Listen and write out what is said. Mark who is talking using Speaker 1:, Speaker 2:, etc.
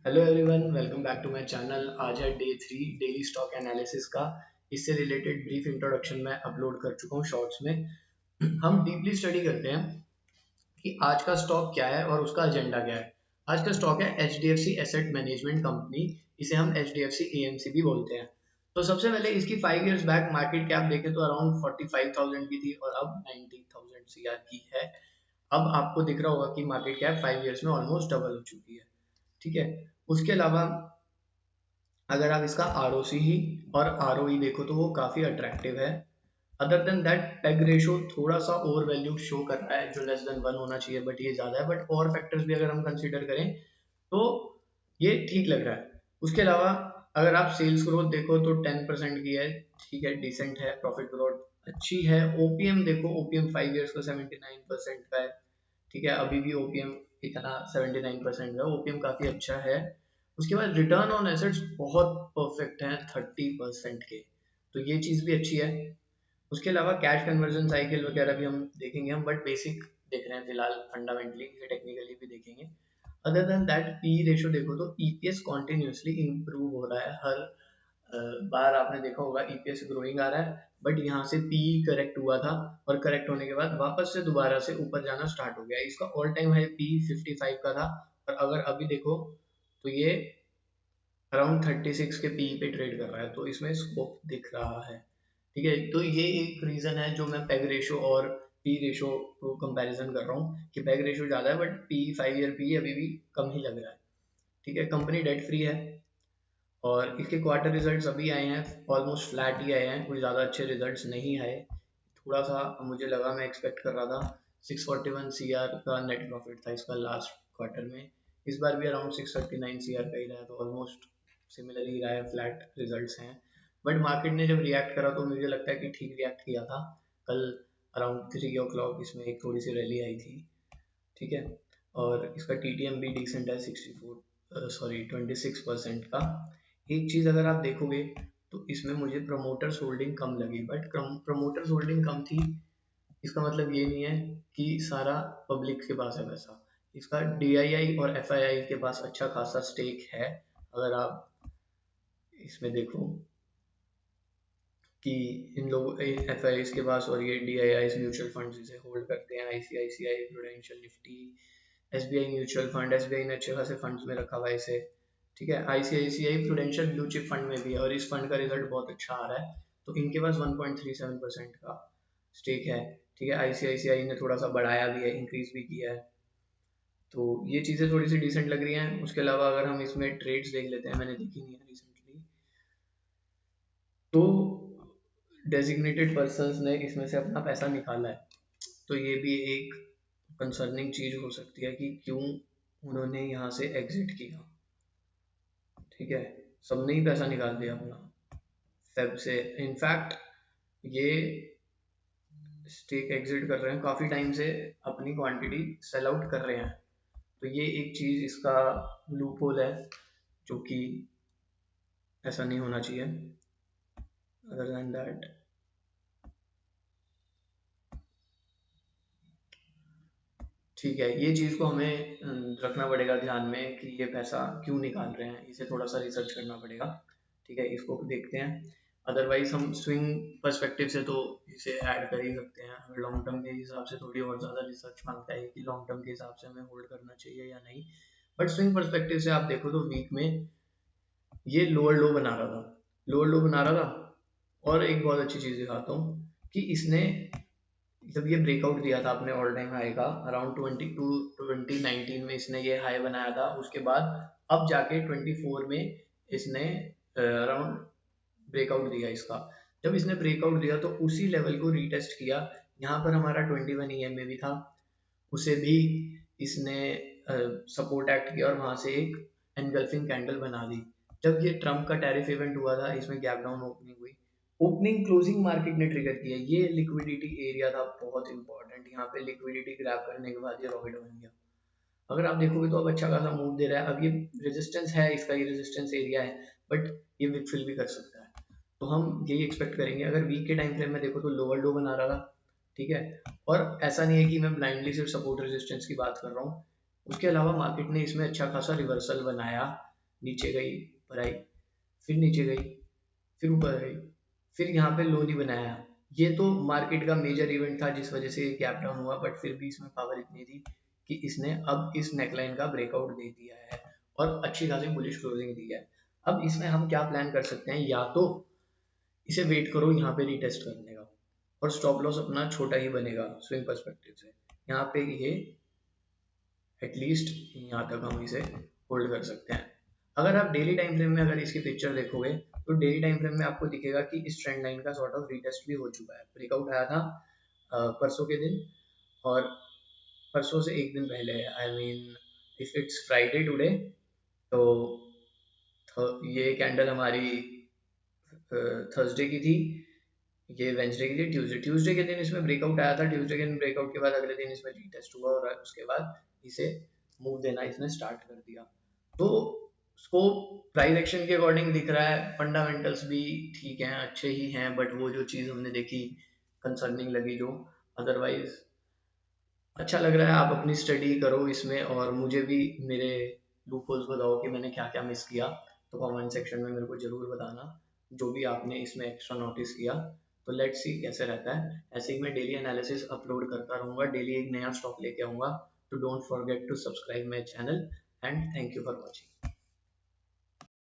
Speaker 1: Hello everyone, welcome back to my channel. आज है day 3 daily stock analysis का। इससे रिलेटेड ब्रीफ इंट्रोडक्शन मैं अपलोड कर चुका हूँ शॉर्ट्स में। हम डीपली स्टडी करते हैं कि आज का स्टॉक क्या है और उसका एजेंडा क्या है। आज का स्टॉक है HDFC एसेट मैनेजमेंट कंपनी। इसे हम HDFC AMC भी बोलते हैं। तो सबसे पहले इसकी 5 इयर्स बैक मार्केट कैप देखें तो अराउंड 45,000 की थी और अब 90,000 CR की है। अब आपको दिख रहा होगा कि मार्केट कैप 5 इयर्स में ऑलमोस्ट डबल हो चुकी है। ठीक है। उसके अलावा अगर आप इसका ROC ही और ROE देखो तो वो काफी अट्रैक्टिव है। Other than that peg ratio थोड़ा सा ओवर वैल्यू शो कर रहा है, जो लेस देन 1 होना चाहिए, बट ये ज्यादा है। बट और फैक्टर्स भी अगर हम कंसीडर करें तो ये ठीक लग रहा है। उसके अलावा अगर आप सेल्स ग्रोथ देखो तो 10% की है। ठीक है, डिसेंट है। प्रॉफिट ग्रोथ अच्छी है। ओपीएम देखो, ओपीएम 5 इयर्स का 79% का है। ठीक है, अभी भी ओपीएम इतना 79% है। ओपीएम काफी अच्छा है। उसके बाद रिटर्न ऑन एसेट्स बहुत परफेक्ट है, 30% के। तो ये चीज भी अच्छी है। उसके अलावा कैश कन्वर्जन साइकिल वगैरह भी हम देखेंगे हम, बट बेसिक देख रहे हैं फिलहाल। फंडामेंटली टेक्निकली भी देखेंगे। Other than that P ratio देखो तो ईपीएस कॉन्टिन्यूसली इंप्रूव हो रहा है। हर बार आपने देखा होगा ईपीएस ग्रोइंग आ रहा है। बट यहाँ से पी करेक्ट हुआ था और करेक्ट होने के बाद वापस से दोबारा से ऊपर जाना स्टार्ट हो गया। इसका ऑल टाइम हाई पी 55 का था। और अगर अभी देखो तो ये अराउंड 36 के पी पे ट्रेड कर रहा है। तो इसमें स्कोप दिख रहा है। ठीक है, तो ये एक रीजन है जो मैं पेग रेशो और पी रेशो को कंपैरिजन कर रहा हूँ कि पेग रेशो ज्यादा है बट पी 5 ईयर पी अभी भी कम ही लग रहा है। ठीक है, कंपनी डेट फ्री है और इसके क्वार्टर रिजल्ट्स अभी आए हैं, ऑलमोस्ट फ्लैट ही आए हैं, कोई ज़्यादा अच्छे रिजल्ट्स नहीं आए। थोड़ा सा मुझे लगा, मैं एक्सपेक्ट कर रहा था 641 CR का नेट प्रॉफिट था इसका लास्ट क्वार्टर में। इस बार भी अराउंड 639 CR का ही रहा है, तो ऑलमोस्ट सिमिलर ही रहा है, फ्लैट रिजल्ट्स हैं। बट मार्केट ने जब रिएक्ट करा तो मुझे लगता है कि ठीक रिएक्ट किया था। कल अराउंड 3 o'clock इसमें एक थोड़ी सी रैली आई थी। ठीक है, और इसका TTM भी डिसेंट है, 26% का। एक चीज अगर आप देखोगे तो इसमें मुझे प्रमोटर्स होल्डिंग कम लगी, बट प्रमोटर्स होल्डिंग कम थी इसका मतलब ये नहीं है कि सारा पब्लिक के पास है पैसा। इसका DII और FII के पास अच्छा खासा स्टेक है। अगर आप इसमें देखो कि इन लोग FIIs के पास और ये DIIs म्यूचुअल फंड्स इसे होल्ड करते हैं। ICICI prudential Nifty, SBI mutual fund, SBI ने अच्छे खासे फंड्स में रखा हुआ है इसे। ठीक है, ICICI prudential blue chip fund में भी है और इस फंड का रिजल्ट बहुत अच्छा आ रहा है। तो इनके पास 1.37% का स्टेक है। ठीक है, ICICI ने थोड़ा सा बढ़ाया भी है, इंक्रीज भी किया है। तो ये चीज़ें थोड़ी सी डिसेंट लग रही हैं। उसके अलावा अगर हम इसमें ट्रेड्स देख लेते हैं, मैंने देखी नहीं है रिसेंटली, तो डेजिग्नेटेड पर्सन्स ने इसमें से अपना पैसा निकाला है। तो ये भी एक कंसर्निंग चीज हो सकती है कि क्यों उन्होंने यहाँ से एग्जिट किया। ठीक है, सबने ही पैसा निकाल दिया अपना फेब से। इनफैक्ट ये स्टेक एग्जिट कर रहे हैं, काफी टाइम से अपनी क्वांटिटी सेल आउट कर रहे हैं। तो ये एक चीज इसका लूप होल है, जो कि ऐसा नहीं होना चाहिए। अदर देन दैट ठीक है, ये चीज को हमें रखना पड़ेगा ध्यान में कि ये पैसा क्यों निकाल रहे हैं, इसे थोड़ा सा रिसर्च करना पड़ेगा। ठीक है, इसको देखते हैं। अदरवाइज हम स्विंग पर्सपेक्टिव से तो इसे ऐड कर ही सकते हैं। अगर लॉन्ग टर्म के हिसाब से थोड़ी और ज़्यादा रिसर्च मांगता है कि लॉन्ग टर्म के हिसाब से हमें होल्ड करना चाहिए या नहीं। बट स्विंग पर्सपेक्टिव से आप देखो तो वीक में ये लोअर लो बना रहा था, लोअर लो बना रहा था। और एक बहुत अच्छी चीज़ दिखाता हूँ कि इसने जब ये ब्रेकआउट दिया था अपने ऑल टाइम हाई का अराउंड 2019 में, इसने ये हाई बनाया था। उसके बाद अब जाके 24 में इसने अराउंड ब्रेकआउट दिया इसका। जब इसने ब्रेकआउट दिया तो उसी लेवल को रीटेस्ट किया। यहाँ पर हमारा 21 EMA भी था, उसे भी इसने सपोर्ट एक्ट किया और वहां से एक एनगल्फिंग कैंडल बना दी। जब ये ट्रम्प का टैरिफ इवेंट हुआ था, इसमें गैप डाउन ओपनिंग हुई, ओपनिंग क्लोजिंग मार्केट ने ट्रिगर किया। ये लिक्विडिटी एरिया था बहुत इंपॉर्टेंट। यहाँ पे लिक्विडिटी ग्रैब करने के बाद ये रॉकेट बन गया। अगर आप देखोगे तो अब अच्छा खासा मूव दे रहा है। अब ये रेजिस्टेंस है इसका, ये रेजिस्टेंस एरिया है, बट ये विकफिल भी कर सकता है। तो हम यही एक्सपेक्ट करेंगे। अगर वीक के टाइम फ्रेम में देखो तो लोअर लो बना रहा था। ठीक है, और ऐसा नहीं है कि मैं ब्लाइंडली सिर्फ सपोर्ट रेजिस्टेंस की बात कर रहा हूँ। उसके अलावा मार्केट ने इसमें अच्छा खासा रिवर्सल बनाया नीचे गई, ऊपर आई, फिर नीचे गई, फिर ऊपर गई, फिर यहाँ पे लो नहीं बनाया। ये तो मार्केट का मेजर इवेंट था जिस वजह से गैप डाउन हुआ, बट फिर भी इसमें पावर इतनी थी कि इसने अब इस नेकलाइन का ब्रेकआउट दे दिया है और अच्छी खासी बुलिश क्लोजिंग दी है। अब इसमें हम क्या प्लान कर सकते हैं, या तो इसे वेट करो यहाँ पे रीटेस्ट करने का, और स्टॉप लॉस अपना छोटा ही बनेगा स्विंग पर्सपेक्टिव से। यहाँ पे ये एटलीस्ट यहाँ तक हम इसे होल्ड कर सकते हैं। अगर आप डेली टाइम फ्रेम में अगर इसकी पिक्चर देखोगे तो डेली टाइम फ्रेम में आपको दिखेगा कि इस ट्रेंड लाइन का सॉर्ट ऑफ रीटेस्ट भी हो चुका है। ब्रेकआउट आया था परसों के दिन, और परसों से एक दिन पहले, I mean if it's Friday today, तो ये कैंडल हमारी थर्सडे की थी, ये वेंसडे की थी, ट्यूसडे के दिन इसमें ब्रेकआउट आया था। ट्यूसडे के दिन ब्रेकआउट के बाद अगले दिन इसमें रीटेस्ट हुआ और उसके बाद इसे मूव देना इसने स्टार्ट कर दिया। तो स्कोप प्राइस एक्शन के अकॉर्डिंग दिख रहा है, फंडामेंटल्स भी ठीक हैं, अच्छे ही हैं, बट वो जो चीज़ हमने देखी कंसर्निंग लगी जो, अदरवाइज अच्छा लग रहा है। आप अपनी स्टडी करो इसमें और मुझे भी मेरे लूप होल्स बताओ कि मैंने क्या क्या मिस किया, तो कमेंट सेक्शन में मेरे को ज़रूर बताना जो भी आपने इसमें एक्स्ट्रा नोटिस किया। तो लेट्स सी कैसे रहता है। ऐसे ही मैं डेली एनालिसिस अपलोड करता रहूँगा, डेली एक नया स्टॉक लेके आऊँगा। तो don't forget to subscribe my channel and thank you for watching.